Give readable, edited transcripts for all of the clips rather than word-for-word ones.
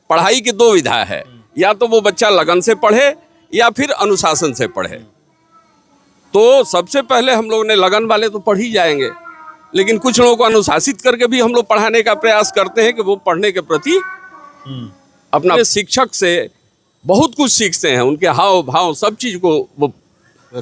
पढ़ाई की दो विधा है, या तो वो बच्चा लगन से पढ़े या फिर अनुशासन से पढ़े। तो सबसे पहले हम लोग ने लगन वाले तो पढ़ ही जाएंगे, लेकिन कुछ लोगों को अनुशासित करके भी हम लोग पढ़ाने का प्रयास करते हैं कि वो पढ़ने के प्रति अपना शिक्षक से बहुत कुछ सीखते हैं, उनके हाव भाव सब चीज को वो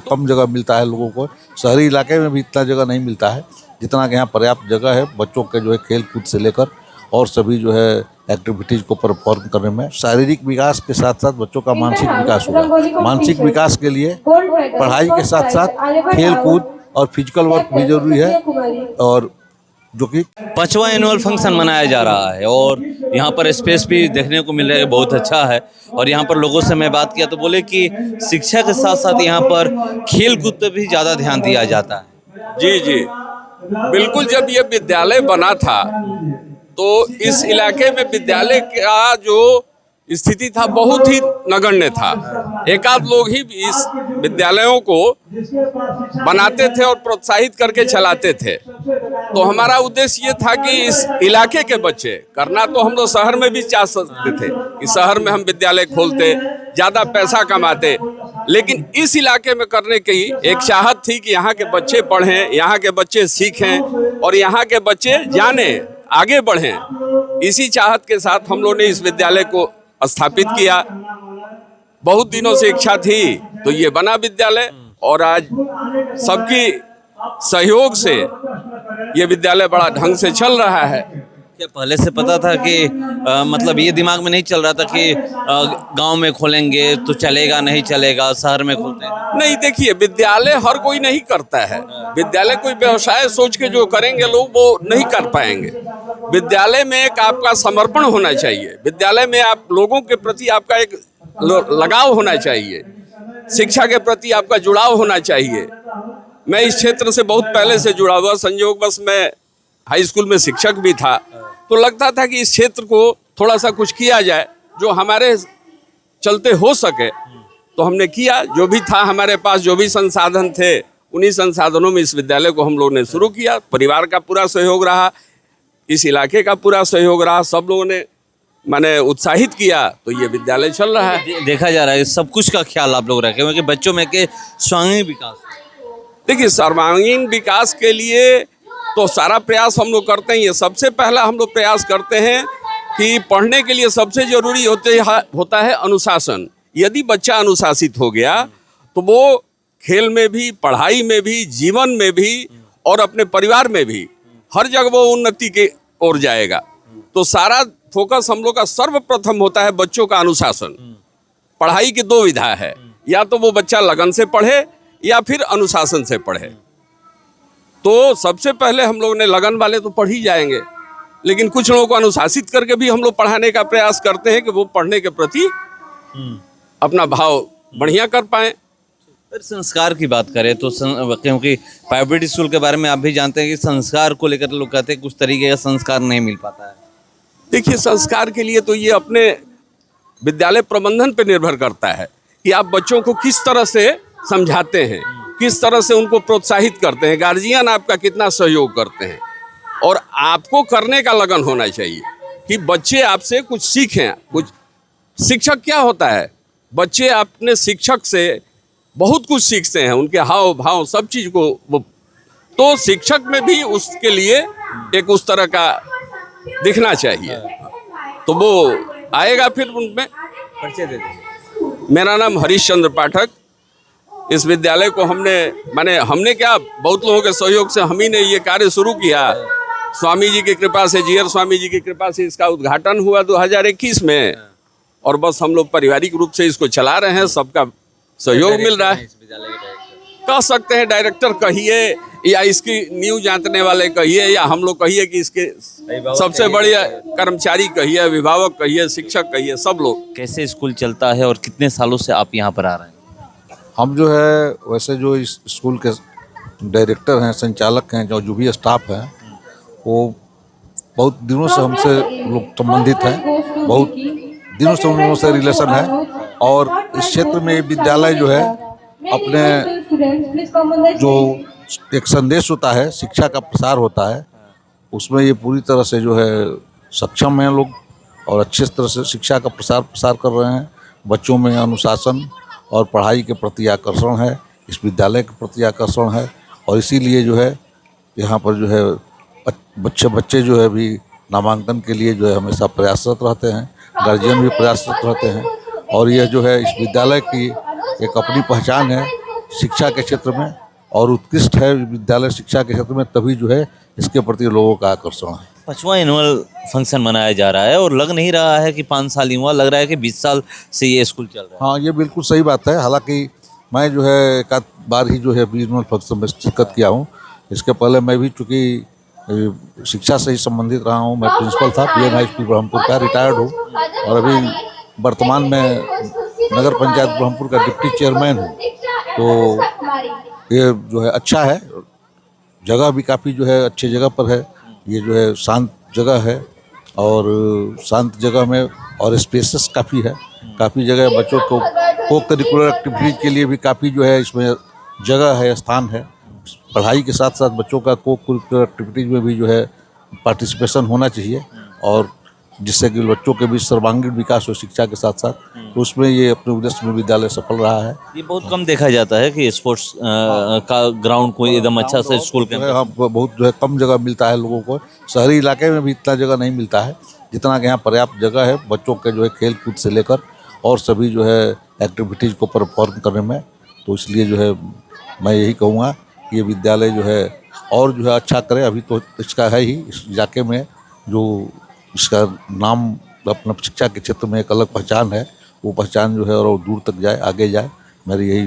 कम जगह मिलता है लोगों को। शहरी इलाके में भी इतना जगह नहीं मिलता है जितना कि यहाँ पर्याप्त जगह है बच्चों के जो है खेल कूद से लेकर और सभी जो है एक्टिविटीज को परफॉर्म करने में। शारीरिक विकास के साथ साथ बच्चों का मानसिक विकास होगा। मानसिक विकास के लिए पढ़ाई के साथ साथ खेल कूद और फिजिकल वर्क भी जरूरी है, और जो कि 5वां एनुअल फंक्शन मनाया जा रहा है और यहाँ पर स्पेस भी देखने को मिल रहा है, बहुत अच्छा है। और यहाँ पर लोगों से मैं बात किया तो बोले कि शिक्षा के साथ साथ यहाँ पर खेल कूद पर भी ज़्यादा ध्यान दिया जाता है। जी जी बिल्कुल। जब ये विद्यालय बना था तो इस इलाके में विद्यालय का जो स्थिति था बहुत ही नगण्य था। एकाध लोग ही इस विद्यालयों को बनाते थे और प्रोत्साहित करके चलाते थे। तो हमारा उद्देश्य ये था कि इस इलाके के बच्चे करना, तो हम लोग शहर में भी चाह सकते थे कि शहर में हम विद्यालय खोलते, ज़्यादा पैसा कमाते, लेकिन इस इलाके में करने की एक चाहत थी कि यहाँ के बच्चे पढ़ें, यहाँ के बच्चे सीखें और यहाँ के बच्चे जाने आगे बढ़ें। इसी चाहत के साथ हम लोग ने इस विद्यालय को स्थापित किया। बहुत दिनों से इच्छा थी तो ये बना विद्यालय, और आज सबकी सहयोग से ये विद्यालय बड़ा ढंग से चल रहा है। क्या पहले से पता था कि मतलब ये दिमाग में नहीं चल रहा था कि गांव में खोलेंगे तो चलेगा, नहीं चलेगा, शहर में खोलते हैं? नहीं, देखिए विद्यालय हर कोई नहीं करता है। विद्यालय कोई व्यवसाय सोच के जो करेंगे लोग वो नहीं कर पाएंगे। विद्यालय में एक आपका समर्पण होना चाहिए, विद्यालय में आप लोगों के प्रति आपका एक लगाव होना चाहिए, शिक्षा के प्रति आपका जुड़ाव होना चाहिए। मैं इस क्षेत्र से बहुत पहले से जुड़ा हुआ, संयोगवश मैं हाई स्कूल में शिक्षक भी था, तो लगता था कि इस क्षेत्र को थोड़ा सा कुछ किया जाए जो हमारे चलते हो सके। तो हमने किया, जो भी था हमारे पास, जो भी संसाधन थे, उन्हीं संसाधनों में इस विद्यालय को हम लोगों ने शुरू किया। परिवार का पूरा सहयोग रहा, इस इलाके का पूरा सहयोग रहा, सब लोगों ने मैंने उत्साहित किया, तो ये विद्यालय चल रहा है। देखा जा रहा है सब कुछ का ख्याल आप लोग रखें क्योंकि बच्चों में के सर्वांगीण विकास। देखिए सर्वांगीण विकास के लिए तो सारा प्रयास हम लोग करते हैं। सबसे पहला हम लोग प्रयास करते हैं कि पढ़ने के लिए सबसे जरूरी होता है अनुशासन। यदि बच्चा अनुशासित हो गया तो वो खेल में भी, पढ़ाई में भी, जीवन में भी और अपने परिवार में भी हर जगह वो उन्नति के ओर जाएगा। तो सारा फोकस हम लोग का सर्वप्रथम होता है बच्चों का अनुशासन। पढ़ाई की दो विधा है, या तो वो बच्चा लगन से पढ़े या फिर अनुशासन से पढ़े। तो सबसे पहले हम लोग ने लगन वाले तो पढ़ ही जाएंगे, लेकिन कुछ लोगों को अनुशासित करके भी हम लोग पढ़ाने का प्रयास करते हैं कि वो पढ़ने के प्रति अपना भाव बढ़िया कर पाएं। फिर संस्कार की बात करें तो क्योंकि प्राइवेट स्कूल के बारे में आप भी जानते हैं कि संस्कार को लेकर लोग कहते हैं कुछ तरीके का संस्कार नहीं मिल पाता है। देखिए संस्कार के लिए तो ये अपने विद्यालय प्रबंधन पर निर्भर करता है कि आप बच्चों को किस तरह से समझाते हैं, किस तरह से उनको प्रोत्साहित करते हैं, गार्जियन आपका कितना सहयोग करते हैं। और आपको करने का लगन होना चाहिए कि बच्चे आपसे कुछ सीखें। कुछ शिक्षक क्या होता है, बच्चे अपने शिक्षक से बहुत कुछ सीखते हैं, उनके हाव भाव सब चीज़ को वो, तो शिक्षक में भी उसके लिए एक उस तरह का दिखना चाहिए, तो वो आएगा। फिर उनमें परिचय दे दीजिए। मेरा नाम हरीश चंद्र पाठक। इस विद्यालय को हमने क्या, बहुत लोगों के सहयोग से हम ही ने ये कार्य शुरू किया। स्वामी जी की कृपा से, जीयर स्वामी जी की कृपा से इसका उद्घाटन हुआ 2021 में, और बस हम लोग पारिवारिक रूप से इसको चला रहे हैं। सबका सहयोग मिल रहा है। कह सकते हैं डायरेक्टर कहिए, या इसकी न्यू जानने वाले कहिए, या हम लोग कहिए कि इसके सबसे बढ़िया कर्मचारी कहिए, अभिभावक कहिए, शिक्षक कहिए, सब लोग। कैसे स्कूल चलता है और कितने सालों से आप यहाँ पर आ रहे हैं? हम जो है वैसे जो इस स्कूल के डायरेक्टर हैं, संचालक हैं, जो भी स्टाफ हैं, वो बहुत दिनों से हमसे लोग संबंधित हैं, बहुत दिनों से उन लोगों से रिलेशन है। और इस क्षेत्र में विद्यालय जो है अपने जो एक संदेश होता है, शिक्षा का प्रसार होता है, उसमें ये पूरी तरह से जो है सक्षम हैं लोग। और अच्छे तरह से शिक्षा का प्रसार कर रहे हैं। बच्चों में अनुशासन और पढ़ाई के प्रति आकर्षण है, इस विद्यालय के प्रति आकर्षण है, और इसीलिए जो है यहाँ पर जो है बच्चे जो है भी नामांकन के लिए जो है हमेशा प्रयासरत रहते हैं, गार्जियन भी प्रयासरत रहते हैं। और यह जो है इस विद्यालय की एक अपनी पहचान है शिक्षा के क्षेत्र में, और उत्कृष्ट है विद्यालय शिक्षा के क्षेत्र में, तभी जो है इसके प्रति लोगों का आकर्षण है। 5वां एनुअल फंक्शन मनाया जा रहा है और लग नहीं रहा है कि 5 साल ही हुआ, लग रहा है कि 20 साल से ये स्कूल चल रहा है। हाँ, ये बिल्कुल सही बात है। हालांकि मैं जो है एक आध बार ही जो है एनुअल फंक्शन में शिरकत किया हूँ। इसके पहले मैं भी चूँकि शिक्षा से ही संबंधित रहा हूँ, मैं प्रिंसिपल था पीएन हाई स्कूल ब्रह्मपुर का, रिटायर्ड हूँ, और अभी वर्तमान में नगर पंचायत ब्रह्मपुर का डिप्टी चेयरमैन हूँ। तो ये जो है अच्छा है, जगह भी काफ़ी जो है अच्छी जगह पर है। ये जो है शांत जगह है, और शांत जगह में और स्पेसेस काफ़ी है, काफ़ी जगह बच्चों को करिकुलर एक्टिविटीज़ के लिए भी काफ़ी जो है इसमें जगह है, स्थान है। पढ़ाई के साथ साथ बच्चों का करिकुलर एक्टिविटीज़ में भी जो है पार्टिसिपेशन होना चाहिए, और जिससे कि बच्चों के बीच सर्वांगीण विकास हो शिक्षा के साथ साथ, तो उसमें ये अपने उद्देश्य में विद्यालय सफल रहा है। ये बहुत कम देखा जाता है कि स्पोर्ट्स का ग्राउंड कोई एकदम अच्छा सा स्कूल के हाँ, बहुत जो है कम जगह मिलता है लोगों को। शहरी इलाके में भी इतना जगह नहीं मिलता है जितना कि यहाँ पर्याप्त जगह है बच्चों के जो है खेल कूद से लेकर और सभी जो है एक्टिविटीज़ को परफॉर्म करने में। तो इसलिए जो है मैं यही कहूँगा कि ये विद्यालय जो है और जो है अच्छा करे। अभी तो इसका है ही, इस इलाके में जो इसका नाम अपना शिक्षा के क्षेत्र में एक अलग पहचान है, वो पहचान जो है और दूर तक जाए, आगे जाए। मेरी यही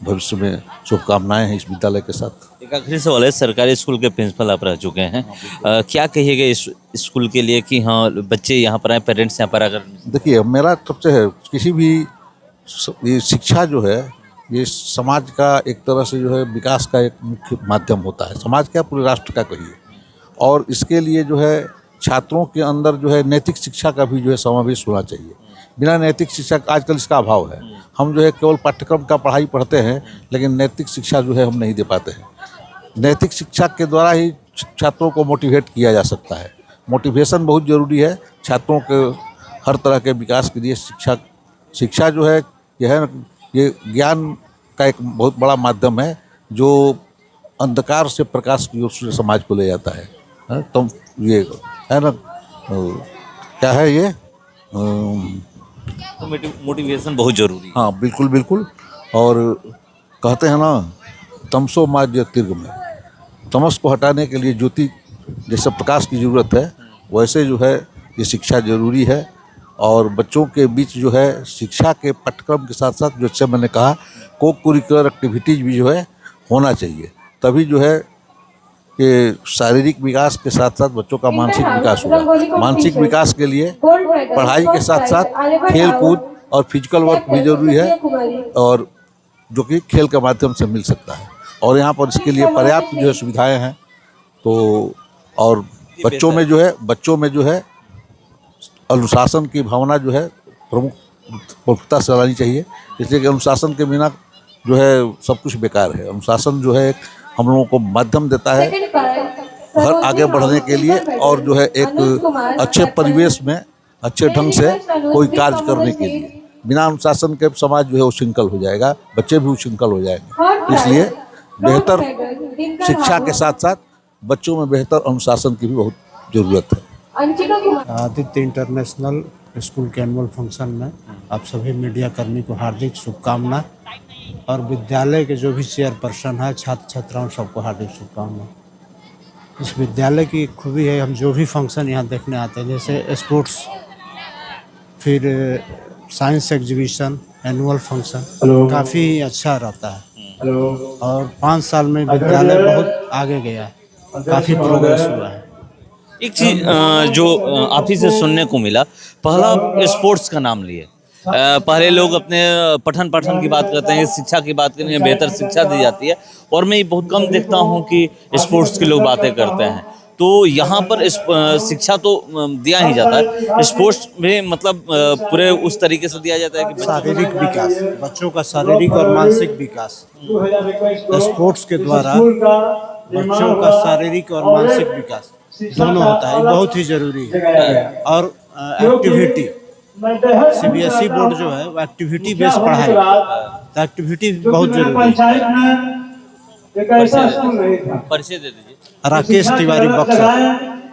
भविष्य में शुभकामनाएं हैं इस विद्यालय के साथ। एक आखिरी सवाल है, सरकारी स्कूल के प्रिंसिपल आप रह चुके हैं, क्या कहिएगा इस स्कूल के लिए कि हाँ बच्चे यहाँ पर आए, पेरेंट्स यहाँ पर आकर? देखिए, मेरा सबसे है किसी भी ये शिक्षा जो है ये समाज का एक तरह से जो है विकास का एक मुख्य माध्यम होता है। समाज क्या, पूरे राष्ट्र का कहिए। और इसके लिए जो है छात्रों के अंदर जो है नैतिक शिक्षा का भी जो है समावेश होना चाहिए। बिना नैतिक शिक्षा आजकल इसका अभाव है। हम जो है केवल पाठ्यक्रम का पढ़ाई पढ़ते हैं, लेकिन नैतिक शिक्षा जो है हम नहीं दे पाते हैं। नैतिक शिक्षा के द्वारा ही छात्रों को मोटिवेट किया जा सकता है। मोटिवेशन बहुत ज़रूरी है छात्रों के हर तरह के विकास के लिए। शिक्षा जो है ये ज्ञान का एक बहुत बड़ा माध्यम है जो अंधकार से प्रकाश की ओर से समाज को ले जाता है। तो ये है ना, क्या है ये, मोटिवेशन बहुत जरूरी है। हाँ, बिल्कुल बिल्कुल। और कहते हैं ना, तमसो मा ज्योतिर्गमय, तमस को हटाने के लिए ज्योति जैसे प्रकाश की ज़रूरत है, वैसे जो है ये शिक्षा जरूरी है। और बच्चों के बीच जो है शिक्षा के पाठ्यक्रम के साथ साथ जो अच्छा मैंने कहा को-करिकुलर एक्टिविटीज़ भी जो है होना चाहिए। तभी जो है कि शारीरिक विकास के साथ साथ बच्चों का मानसिक विकास होगा। मानसिक विकास के लिए पढ़ाई के साथ साथ खेल कूद और फिजिकल वर्क भी जरूरी है, और जो कि खेल के माध्यम से मिल सकता है। और यहाँ पर इसके लिए पर्याप्त जो है सुविधाएं हैं। तो और बच्चों में जो है अनुशासन की भावना जो है प्रमुखता से लानी चाहिए, इसलिए कि अनुशासन के बिना जो है सब कुछ बेकार है। अनुशासन जो है हम लोगों को माध्यम देता है हर आगे बढ़ने के लिए, और जो है एक अच्छे परिवेश में अच्छे ढंग से कोई कार्य करने के लिए। बिना अनुशासन के समाज जो है उच्छृंखल हो जाएगा, बच्चे भी उच्छृंखल हो जाएंगे। इसलिए बेहतर शिक्षा के साथ साथ बच्चों में बेहतर अनुशासन की भी बहुत ज़रूरत है। आदित्य इंटरनेशनल स्कूल के एनुअल फंक्शन में आप सभी मीडिया कर्मी को हार्दिक शुभकामना, और विद्यालय के जो भी चेयरपर्सन है, छात्र छात्राओं सबको हार्दिक शुभकामना। इस विद्यालय की खूबी है, हम जो भी फंक्शन यहाँ देखने आते हैं, जैसे स्पोर्ट्स, फिर साइंस एग्जीबिशन, एनुअल फंक्शन काफ़ी अच्छा रहता है। और 5 साल में विद्यालय बहुत आगे गया है, काफ़ी प्रोग्रेस हुआ है। एक चीज जो आप ही से सुनने को मिला, पहला स्पोर्ट्स का नाम लिए। पहले लोग अपने पठन पाठन की बात करते हैं, शिक्षा की बात करते हैं, बेहतर शिक्षा दी जाती है, और मैं बहुत कम देखता हूं कि स्पोर्ट्स के लोग बातें करते हैं। तो यहाँ पर शिक्षा तो दिया ही जाता है, स्पोर्ट्स में मतलब पूरे उस तरीके से दिया जाता है कि शारीरिक विकास, बच्चों का शारीरिक और मानसिक विकास स्पोर्ट्स के द्वारा बच्चों का शारीरिक और मानसिक विकास दोनों होता है, बहुत ही जरूरी है। और एक्टिविटी सीबीएसई बोर्ड जो है वो एक्टिविटी बेस्ड पढ़ाई, तो एक्टिविटी बहुत जरूरी है। परिचय दे दीजिए। राकेश तिवारी बक्सर।